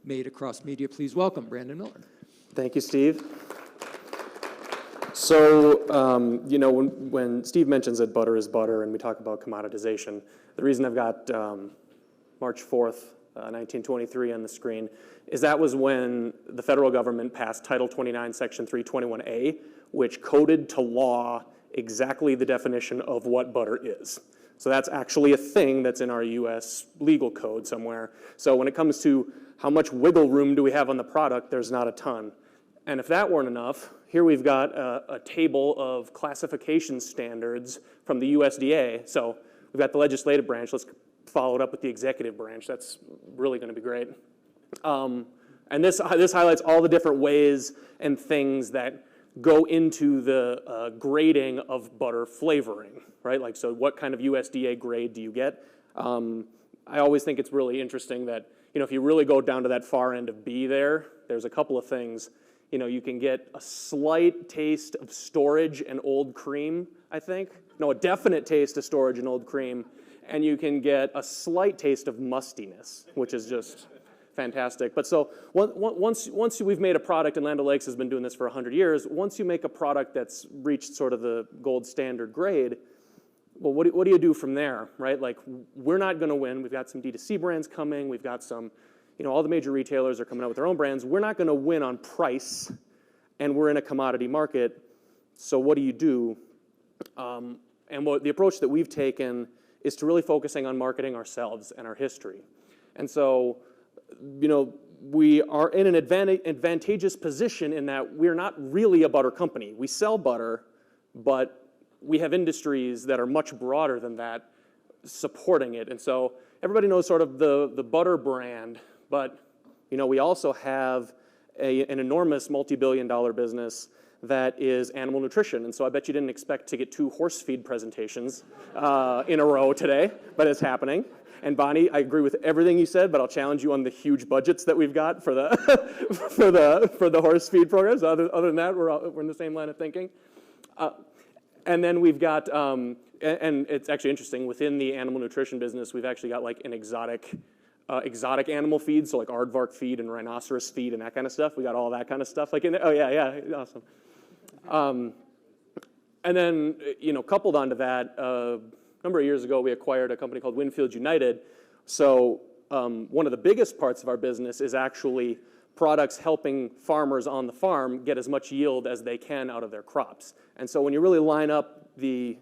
made across media. Please welcome Brandon Miller. Thank you, Steve. So, when Steve mentions that butter is butter and we talk about commoditization, the reason I've got March 4th, 1923 on the screen is that was when the federal government passed Title 29, Section 321A, which coded to law exactly the definition of what butter is. So that's actually a thing that's in our U.S. legal code somewhere. So when it comes to how much wiggle room do we have on the product, there's not a ton. And if that weren't enough, here we've got a table of classification standards from the USDA. So we've got the legislative branch. Let's follow it up with the executive branch. That's really going to be great. And this highlights all the different ways and things that go into the grading of butter flavoring, right? Like, so what kind of USDA grade do you get? I always think it's really interesting that, if you really go down to that far end of B there's a couple of things. You can get a slight taste of storage and old cream, I think. No, a definite taste of storage and old cream. And you can get a slight taste of mustiness, which is just fantastic. But so once we've made a product, and Land O'Lakes has been doing this for 100 years, once you make a product that's reached sort of the gold standard grade, well, what do you do from there, right? Like, we're not going to win. We've got some D2C brands coming. We've got some, all the major retailers are coming out with their own brands. We're not going to win on price, and we're in a commodity market. So what do you do? And the approach that we've taken is to really focusing on marketing ourselves and our history. And so, we are in an advantageous position in that we're not really a butter company. We sell butter, but we have industries that are much broader than that supporting it. And so everybody knows sort of the butter brand, but we also have an enormous multi-billion-dollar business that is animal nutrition. And so I bet you didn't expect to get 2 horse feed presentations in a row today, but it's happening. And Bonnie, I agree with everything you said, but I'll challenge you on the huge budgets that we've got for the for the horse feed programs. Other than that, we're in the same line of thinking. And then we've got, and it's actually interesting, within the animal nutrition business, we've actually got like an exotic animal feed, so like aardvark feed and rhinoceros feed and that kind of stuff. We got all that kind of stuff like in there. Oh yeah, awesome. And then, coupled onto that, a number of years ago, we acquired a company called Winfield United. So one of the biggest parts of our business is actually products helping farmers on the farm get as much yield as they can out of their crops. And so when you really line up the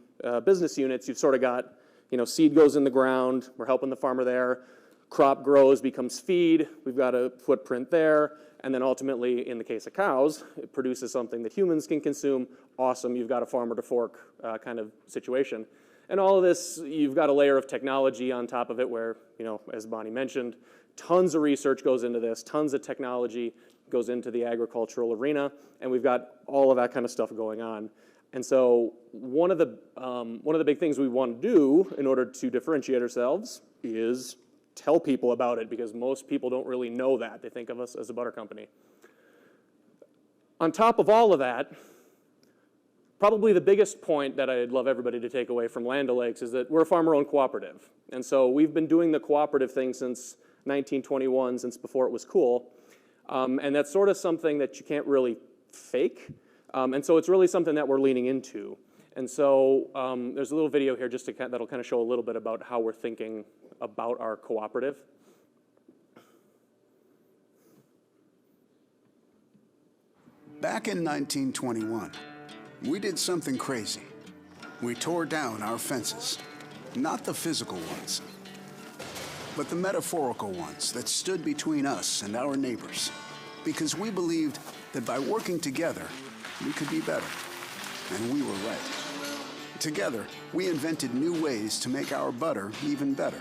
business units, you've sort of got, seed goes in the ground, we're helping the farmer there, crop grows, becomes feed, we've got a footprint there, and then ultimately, in the case of cows, it produces something that humans can consume. Awesome, you've got a farmer to fork kind of situation. And all of this, you've got a layer of technology on top of it where, as Bonnie mentioned, tons of research goes into this, tons of technology goes into the agricultural arena, and we've got all of that kind of stuff going on. And so one of the big things we want to do in order to differentiate ourselves is tell people about it, because most people don't really know that. They think of us as a butter company. On top of all of that, probably the biggest point that I'd love everybody to take away from Land O'Lakes is that we're a farmer-owned cooperative. And so we've been doing the cooperative thing since 1921, since before it was cool. And that's sort of something that you can't really fake. And so it's really something that we're leaning into. And so there's a little video here just that'll kind of show a little bit about how we're thinking about our cooperative. Back in 1921, we did something crazy. We tore down our fences. Not the physical ones, but the metaphorical ones that stood between us and our neighbors. Because we believed that by working together, we could be better. And we were right. Together, we invented new ways to make our butter even better.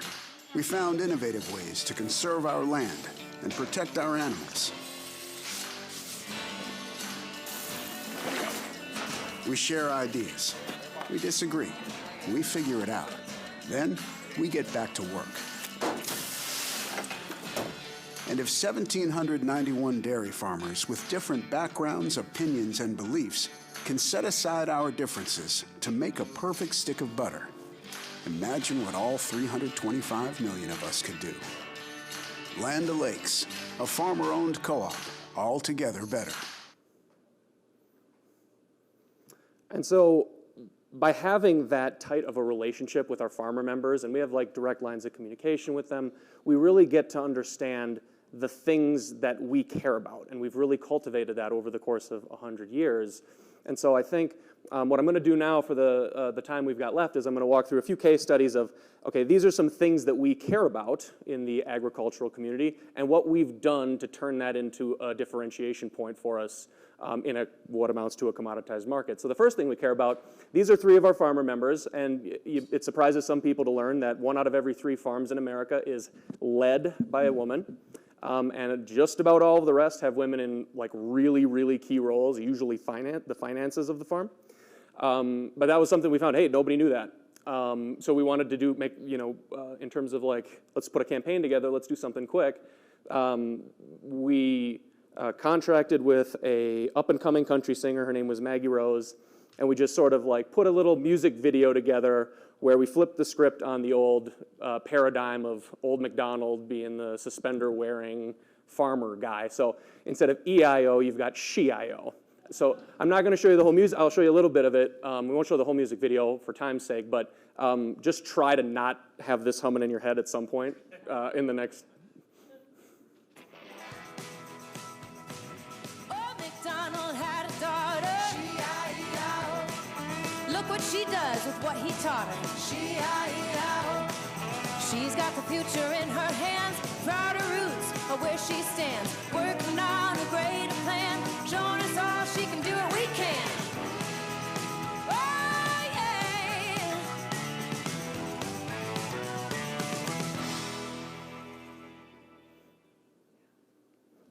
We found innovative ways to conserve our land and protect our animals. We share ideas. We disagree. We figure it out. Then, we get back to work. And if 1,791 dairy farmers with different backgrounds, opinions, and beliefs can set aside our differences to make a perfect stick of butter, imagine what all 325 million of us could do. Land O'Lakes, a farmer-owned co-op, all together better. And so by having that tight of a relationship with our farmer members, and we have like direct lines of communication with them, we really get to understand the things that we care about. And we've really cultivated that over the course of 100 years. And so I think what I'm going to do now for the time we've got left is I'm going to walk through a few case studies of, okay, these are some things that we care about in the agricultural community and what we've done to turn that into a differentiation point for us in what amounts to a commoditized market. So the first thing we care about, these are 3 of our farmer members, and it surprises some people to learn that 1 out of every 3 farms in America is led by a woman. And just about all of the rest have women in like really, really key roles, usually the finances of the farm. But that was something we found, hey, nobody knew that. So we wanted to in terms of like, let's put a campaign together, let's do something quick. We contracted with a up-and-coming country singer, her name was Maggie Rose, and we just sort of like put a little music video together where we flipped the script on the old paradigm of Old MacDonald being the suspender-wearing farmer guy. So instead of E-I-O, you've got she-I-O. So I'm not going to show you the whole music. I'll show you a little bit of it. We won't show the whole music video for time's sake, but just try to not have this humming in your head at some point in the next. Old MacDonald had a daughter. Look what she does with what he taught her. She's got the future in her hands, proud of roots of where she stands, working on a great plan, showing us all she can do it, we can. Oh, yeah.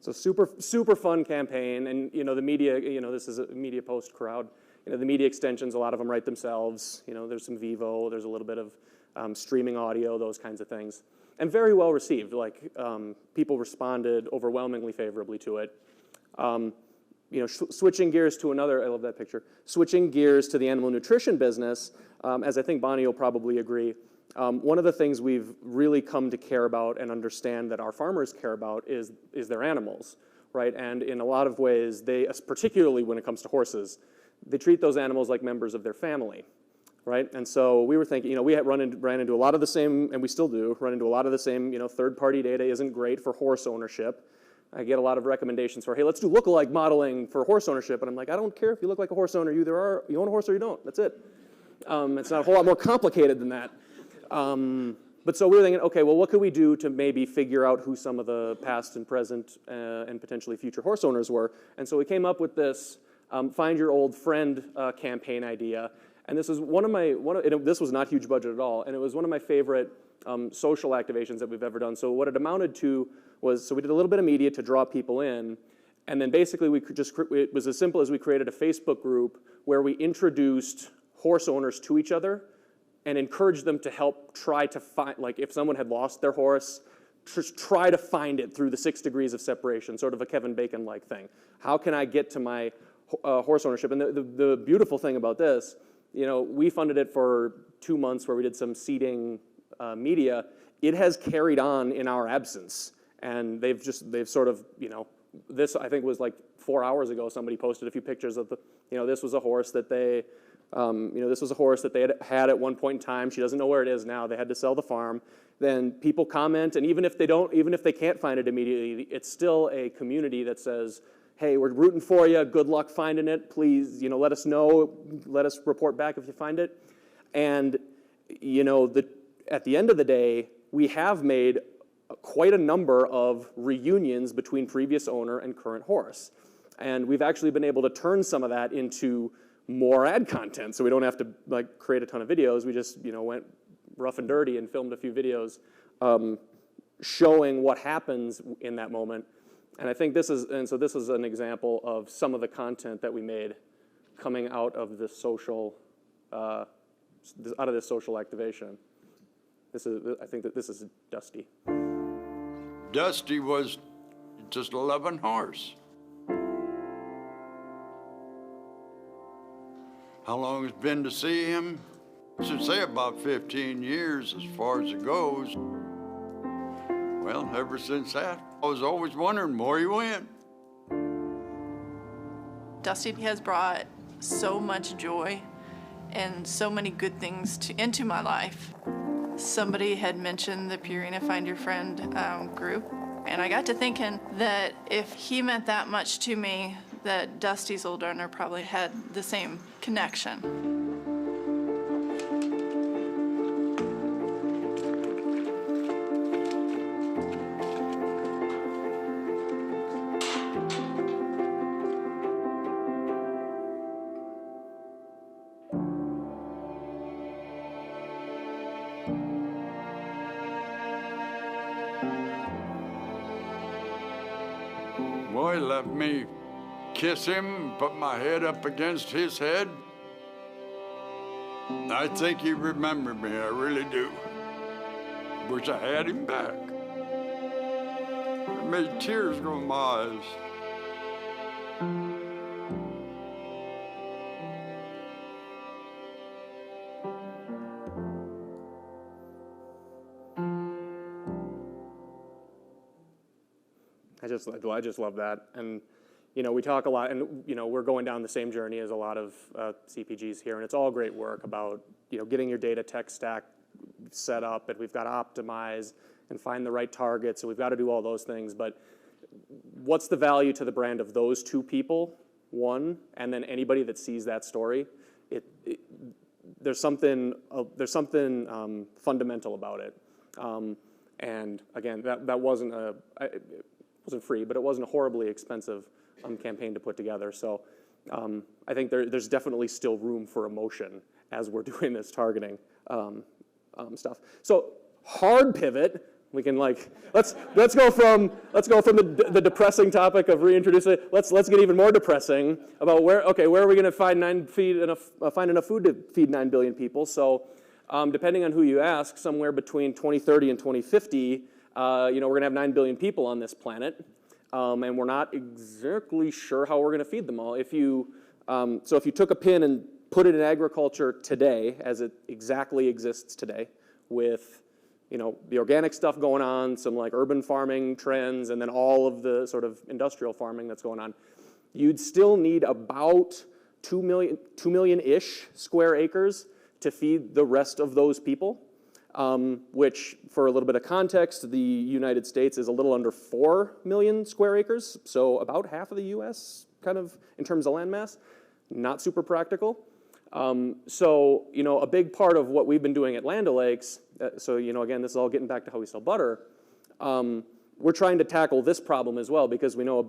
So super fun campaign, and the media, this is a Mediapost crowd. The media extensions, a lot of them write themselves. There's some Vivo, there's a little bit of streaming audio, those kinds of things. And very well received. Like, people responded overwhelmingly favorably to it. Switching gears to another, I love that picture. Switching gears to the animal nutrition business, as I think Bonnie will probably agree, one of the things we've really come to care about and understand that our farmers care about is their animals, right? And in a lot of ways, particularly when it comes to horses, they treat those animals like members of their family, right? And so we were thinking, we had ran into a lot of the same, and we still do, run into a lot of the same, third-party data isn't great for horse ownership. I get a lot of recommendations for, hey, let's do lookalike modeling for horse ownership. And I'm like, I don't care if you look like a horse owner. You own a horse or you don't. That's it. It's not a whole lot more complicated than that. But so we were thinking, okay, well, what could we do to maybe figure out who some of the past and present and potentially future horse owners were? And so we came up with this Find Your Old Friend campaign idea. And this was this was not huge budget at all, and it was one of my favorite social activations that we've ever done. So what it amounted to was, so we did a little bit of media to draw people in, and then basically it was as simple as we created a Facebook group where we introduced horse owners to each other and encouraged them to help try to find, like if someone had lost their horse, try to find it through the 6 degrees of separation, sort of a Kevin Bacon-like thing. How can I get to my horse ownership? And the beautiful thing about this, we funded it for 2 months where we did some seeding media. It has carried on in our absence. And they've sort of, this I think was like 4 hours ago, somebody posted a few pictures of this was a horse that they, had at one point in time. She doesn't know where it is now. They had to sell the farm. Then people comment, and even if they can't find it immediately, it's still a community that says, hey, we're rooting for you. Good luck finding it. Please, let us know. Let us report back if you find it. And, at the end of the day, we have made quite a number of reunions between previous owner and current horse. And we've actually been able to turn some of that into more ad content. So we don't have to create a ton of videos. We just, went rough and dirty and filmed a few videos showing what happens in that moment. And I think this is an example of some of the content that we made coming out of this social, this social activation. I think that this is Dusty. Dusty was just a loving horse. How long it's been to see him? I should say about 15 years as far as it goes. Well, ever since that, I was always wondering where he went. Dusty has brought so much joy and so many good things into my life. Somebody had mentioned the Purina Find Your Friend group, and I got to thinking that if he meant that much to me, that Dusty's old owner probably had the same connection. Boy, let me kiss him, put my head up against his head. I think he remembered me, I really do. Wish I had him back. It made tears go in my eyes. I just love that. And, you know, we talk a lot, and, you know, we're going down the same journey as a lot of CPGs here, and it's all great work about, you know, getting your data tech stack set up, and we've got to optimize and find the right targets, and we've got to do all those things. But what's the value to the brand of those two people, one, and then anybody that sees that story? There's something fundamental about it. And again, that wasn't wasn't free, but it wasn't a horribly expensive campaign to put together. So I think there's definitely still room for emotion as we're doing this targeting stuff. So hard pivot. We can let's go from the depressing topic of reintroducing. Let's get even more depressing about where are we going to find enough food to feed 9 billion people? So depending on who you ask, somewhere between 2030 and 2050. We're going to have 9 billion people on this planet, and we're not exactly sure how we're going to feed them all. If you took a pin and put it in agriculture today, as it exactly exists today, with the organic stuff going on, some urban farming trends, and then all of the sort of industrial farming that's going on, you'd still need about 2 million-ish square acres to feed the rest of those people. Which, for a little bit of context, the United States is a little under 4 million square acres, so about half of the U.S., kind of, in terms of landmass. Not super practical. A big part of what we've been doing at Land O'Lakes, again, this is all getting back to how we sell butter, we're trying to tackle this problem as well, because we know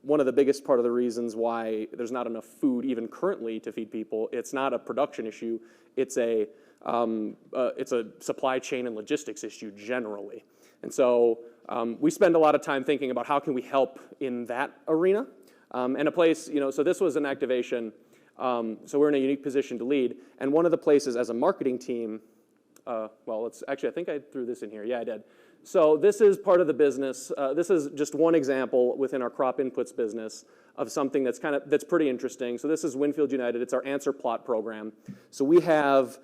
one of the biggest part of the reasons why there's not enough food even currently to feed people, it's not a production issue, it's a supply chain and logistics issue generally. And so we spend a lot of time thinking about how can we help in that arena. And a place, so this was an activation, so we're in a unique position to lead. And one of the places as a marketing team, I think I threw this in here. Yeah, I did. So this is part of the business. This is just one example within our crop inputs business of something that's pretty interesting. So this is Winfield United. It's our answer plot program. So we have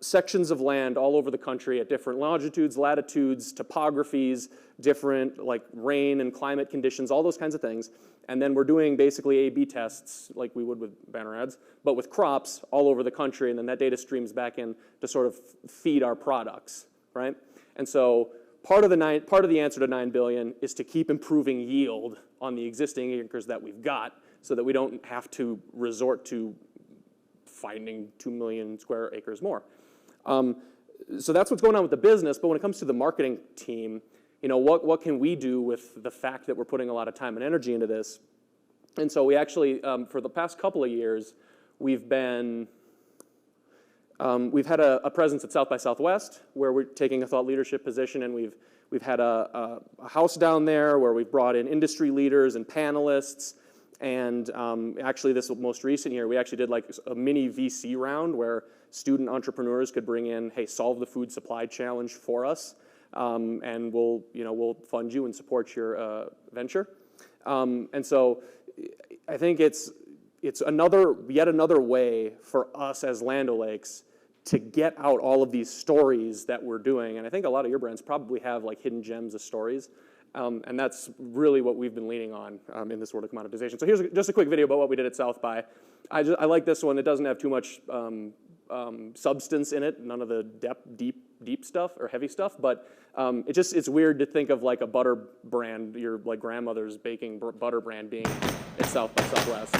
sections of land all over the country at different longitudes, latitudes, topographies, different rain and climate conditions, all those kinds of things. And then we're doing basically A/B tests like we would with banner ads, but with crops all over the country, and then that data streams back in to sort of feed our products, right? And so part of the answer to 9 billion is to keep improving yield on the existing acres that we've got, so that we don't have to resort to finding 2 million square acres more. So that's what's going on with the business. But when it comes to the marketing team, what can we do with the fact that we're putting a lot of time and energy into this? And so we actually, for the past couple of years, we've had a presence at South by Southwest, where we're taking a thought leadership position, and we've had a house down there where we've brought in industry leaders and panelists. And actually, this most recent year, we actually did a mini VC round where student entrepreneurs could bring in, hey, solve the food supply challenge for us, and we'll fund you and support your venture. And so I think it's yet another way for us as Land O'Lakes to get out all of these stories that we're doing. And I think a lot of your brands probably have like hidden gems of stories. And that's really what we've been leaning on in this world of commoditization. So here's just a quick video about what we did at South by. I like this one. It doesn't have too much substance in it, none of the deep stuff or heavy stuff, but it's weird to think of like a butter brand, your like grandmother's baking butter brand being at South by Southwest.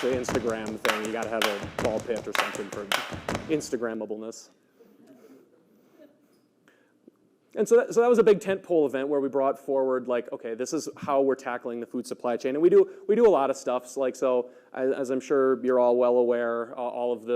The Instagram thing, you got to have a ball pit or something for Instagrammableness. And so that was a big tentpole event where we brought forward like, okay, this is how we're tackling the food supply chain, and we do a lot of stuff. Like so, as I'm sure you're all well aware, all of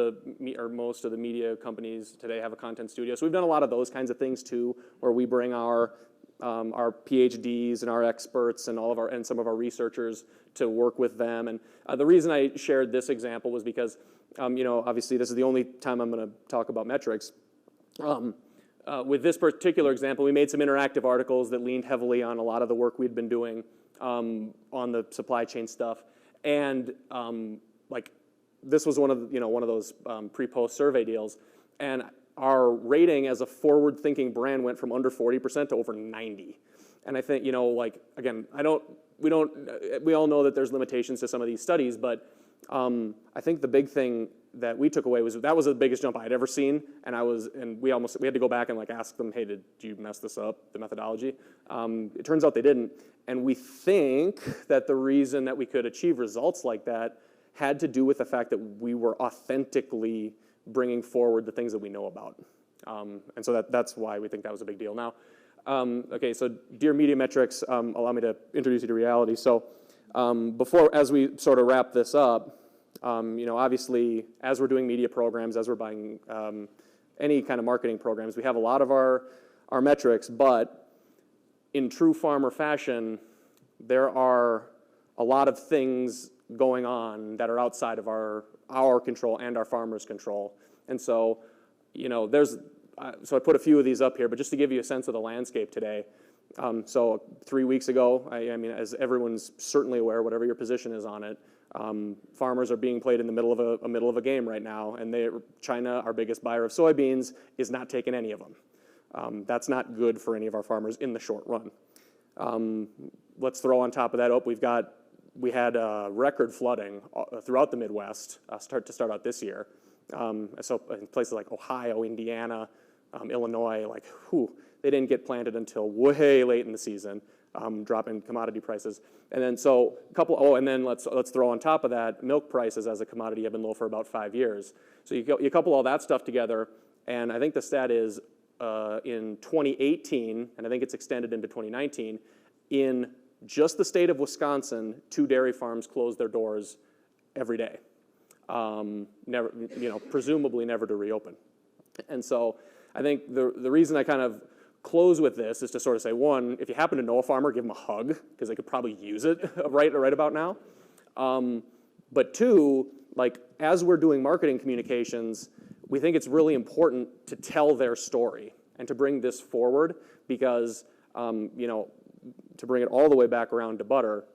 most of the media companies today have a content studio. So we've done a lot of those kinds of things too, where we bring our PhDs and our experts and some of our researchers to work with them. And the reason I shared this example was because, obviously this is the only time I'm going to talk about metrics. With this particular example, we made some interactive articles that leaned heavily on a lot of the work we'd been doing on the supply chain stuff. And this was one of those pre-post survey deals. And our rating as a forward-thinking brand went from under 40% to over 90%. And I think, again, we all know that there's limitations to some of these studies, but I think the big thing that we took away was that was the biggest jump I had ever seen, and we had to go back and like ask them, hey, did you mess this up, the methodology? It turns out they didn't, and we think that the reason that we could achieve results like that had to do with the fact that we were authentically bringing forward the things that we know about, and so that's why we think that was a big deal. Now, okay, so dear Media Metrics, allow me to introduce you to reality. So as we sort of wrap this up, obviously, as we're doing media programs, as we're buying any kind of marketing programs, we have a lot of our metrics, but in true farmer fashion, there are a lot of things going on that are outside of our control and our farmers' control. And so, so I put a few of these up here, but just to give you a sense of the landscape today. So 3 weeks ago, I mean, as everyone's certainly aware, whatever your position is on it, farmers are being played in the middle of a game right now, and China, our biggest buyer of soybeans, is not taking any of them. That's not good for any of our farmers in the short run. Let's throw on top of that, we had record flooding throughout the Midwest start out this year. So in places like Ohio, Indiana, Illinois, they didn't get planted until way late in the season, dropping commodity prices. And then let's throw on top of that, milk prices as a commodity have been low for about 5 years. So you couple all that stuff together, and I think the stat is in 2018, and I think it's extended into 2019, in just the state of Wisconsin, 2 dairy farms closed their doors every day, presumably never to reopen. And so I think the reason I kind of close with this is to sort of say, one, if you happen to know a farmer, give them a hug, because they could probably use it right about now. But two, as we're doing marketing communications, we think it's really important to tell their story and to bring this forward because, to bring it all the way back around to butter,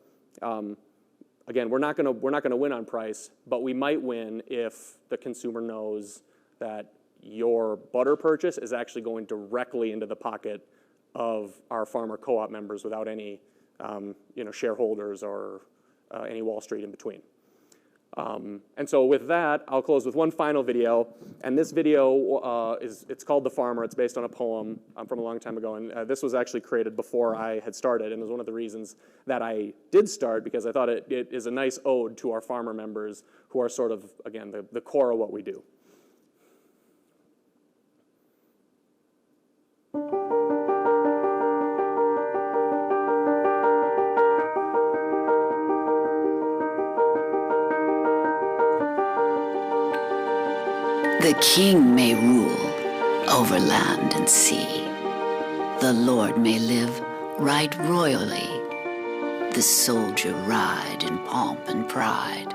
again, we're not gonna win on price, but we might win if the consumer knows that your butter purchase is actually going directly into the pocket of our farmer co-op members without any, shareholders or any Wall Street in between. And so with that, I'll close with one final video. And this video it's called The Farmer. It's based on a poem from a long time ago. And this was actually created before I had started. And it was one of the reasons that I did start, because I thought it is a nice ode to our farmer members who are sort of, again, the core of what we do. The king may rule over land and sea. The lord may live right royally. The soldier ride in pomp and pride.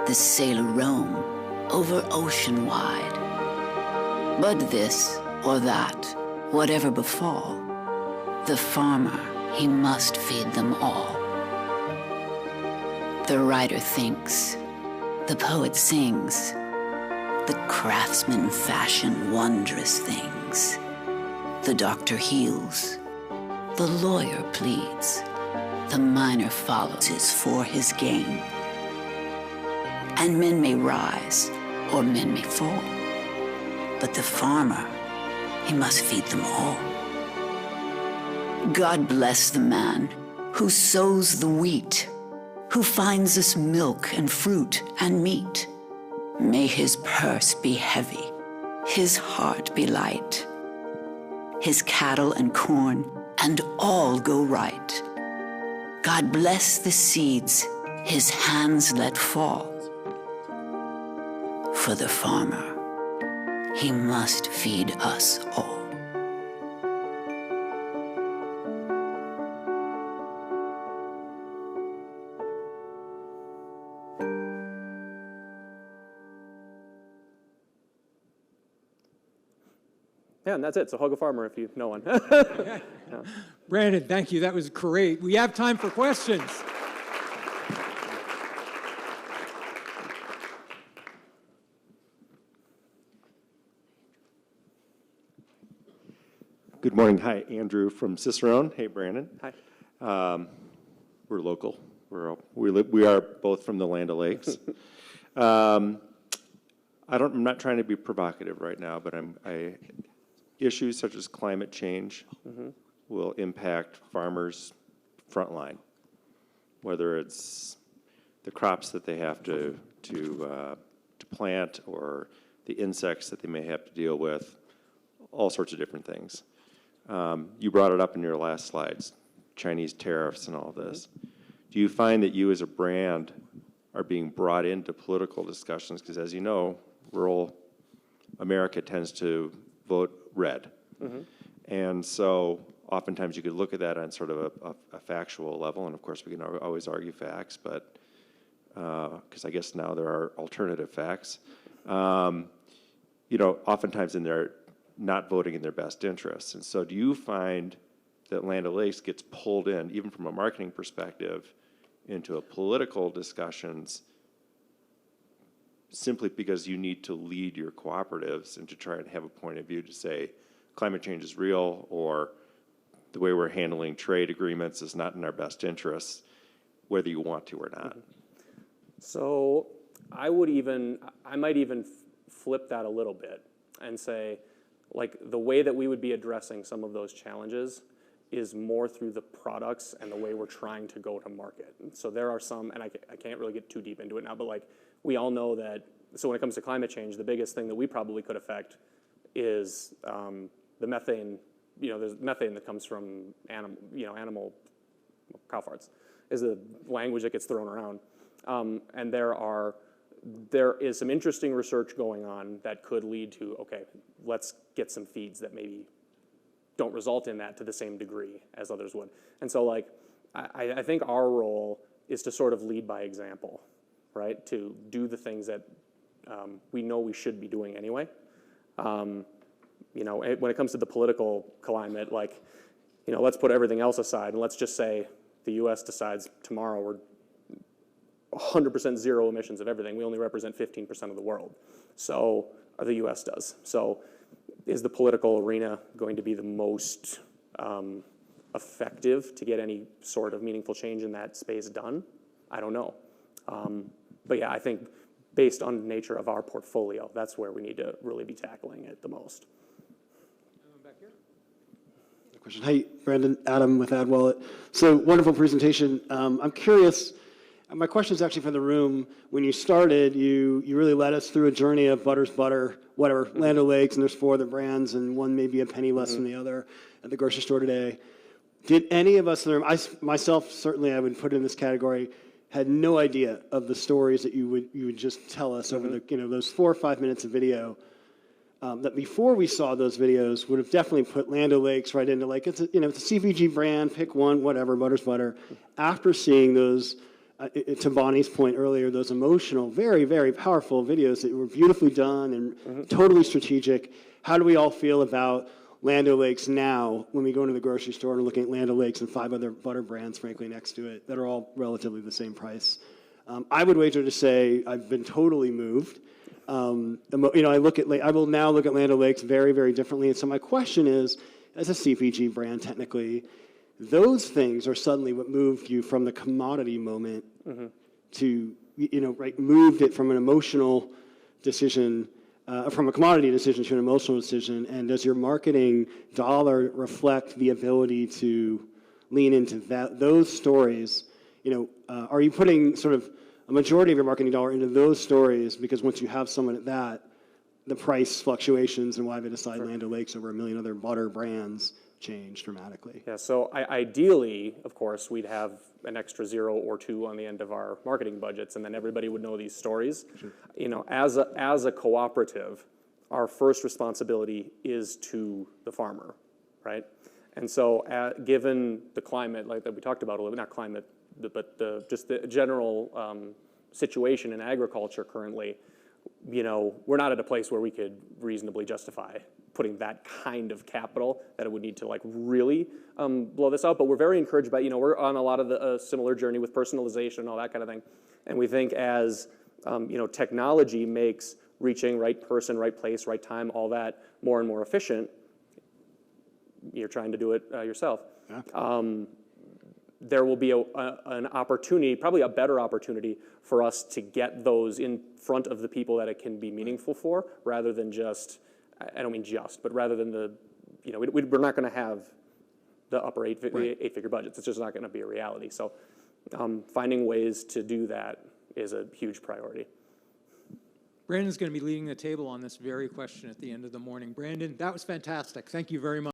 The sailor roam over ocean wide. But this or that, whatever befall, the farmer, he must feed them all. The writer thinks, the poet sings, the craftsman fashion wondrous things. The doctor heals, the lawyer pleads, the miner follows is for his gain. And men may rise, or men may fall, but the farmer, he must feed them all. God bless the man who sows the wheat, who finds us milk and fruit and meat. May his purse be heavy, his heart be light, his cattle and corn and all go right. God bless the seeds his hands let fall. For the farmer, he must feed us all. Yeah, and that's it. So hug a farmer if you know one. Brandon, thank you. That was great. We have time for questions. Good morning. Hi, Andrew from Cicerone. Hey, Brandon. Hi. We're local. We are both from the Land O'Lakes. I'm not trying to be provocative right now, but issues such as climate change will impact farmers' front line, whether it's the crops that they have to plant or the insects that they may have to deal with, all sorts of different things. You brought it up in your last slides, Chinese tariffs and all this. Do you find that you as a brand are being brought into political discussions? Because as you know, rural America tends to vote red. And so oftentimes you could look at that on sort of a factual level, and of course we can always argue facts, but because I guess now there are alternative facts. Oftentimes they're not voting in their best interests. And so do you find that Land O'Lakes gets pulled in, even from a marketing perspective, into a political discussions simply because you need to lead your cooperatives and to try and have a point of view to say climate change is real, or the way we're handling trade agreements is not in our best interests, whether you want to or not? So I might even flip that a little bit and say, like, the way that we would be addressing some of those challenges is more through the products and the way we're trying to go to market. So there are some, and I can't really get too deep into it now, but like, we all know that, so when it comes to climate change, the biggest thing that we probably could affect is the methane. There's methane that comes from animal cow farts, is the language that gets thrown around. And there is some interesting research going on that could lead to, okay, let's get some feeds that maybe don't result in that to the same degree as others would. And so, like, I think our role is to sort of lead by example, right? To do the things that we know we should be doing anyway. When it comes to the political climate, like, let's put everything else aside and let's just say the U.S. decides tomorrow we're 100% zero emissions of everything. We only represent 15% of the world. So, or the U.S. does. So, is the political arena going to be the most effective to get any sort of meaningful change in that space done? I don't know. But yeah, I think based on the nature of our portfolio, that's where we need to really be tackling it the most. Question. Hey, Brandon, Adam with AdWallet. So wonderful presentation. I'm curious, my question is actually for the room. When you started, you really led us through a journey of Butter's Butter, whatever, Land O'Lakes, and there's 4 other brands, and one maybe a penny less than the other at the grocery store today. Did any of us in the room, myself, certainly I would put in this category, had no idea of the stories that you would just tell us over the, those 4 or 5 minutes of video, that before we saw those videos would have definitely put Land O'Lakes right into like, it's a CPG brand, pick one, whatever, Butter's Butter. After seeing those, to Bonnie's point earlier, those emotional, very, very powerful videos that were beautifully done and totally strategic, how do we all feel about Land O'Lakes now when we go into the grocery store and looking at Land O'Lakes and 5 other butter brands, frankly, next to it that are all relatively the same price? I would wager to say I've been totally moved. I will now look at Land O'Lakes very, very differently. And so my question is, as a CPG brand, technically, those things are suddenly what moved you from the commodity moment to, moved it from an emotional decision, from a commodity decision to an emotional decision. And does your marketing dollar reflect the ability to lean into those stories? Are you putting sort of a majority of your marketing dollar into those stories because once you have someone at that, the price fluctuations and why they decide Land O'Lakes over a million other butter brands change dramatically? Yeah, so ideally, of course, we'd have an extra 0 or 2 on the end of our marketing budgets, and then everybody would know these stories. Sure. As a cooperative, our first responsibility is to the farmer, right? And so given the climate, like that we talked about a little bit, not climate, but just the general situation in agriculture currently, we're not at a place where we could reasonably justify putting that kind of capital that it would need to like really blow this out. But we're very encouraged by, we're on a lot of the similar journey with personalization and all that kind of thing. And we think as, technology makes reaching right person, right place, right time, all that more and more efficient, you're trying to do it yourself. Yeah. There will be an opportunity, probably a better opportunity for us to get those in front of the people that it can be meaningful for, rather than just, I don't mean just, but rather than we're not going to have the upper eight-figure budgets. It's just not going to be a reality. So finding ways to do that is a huge priority. Brandon's going to be leading the table on this very question at the end of the morning. Brandon, that was fantastic. Thank you very much.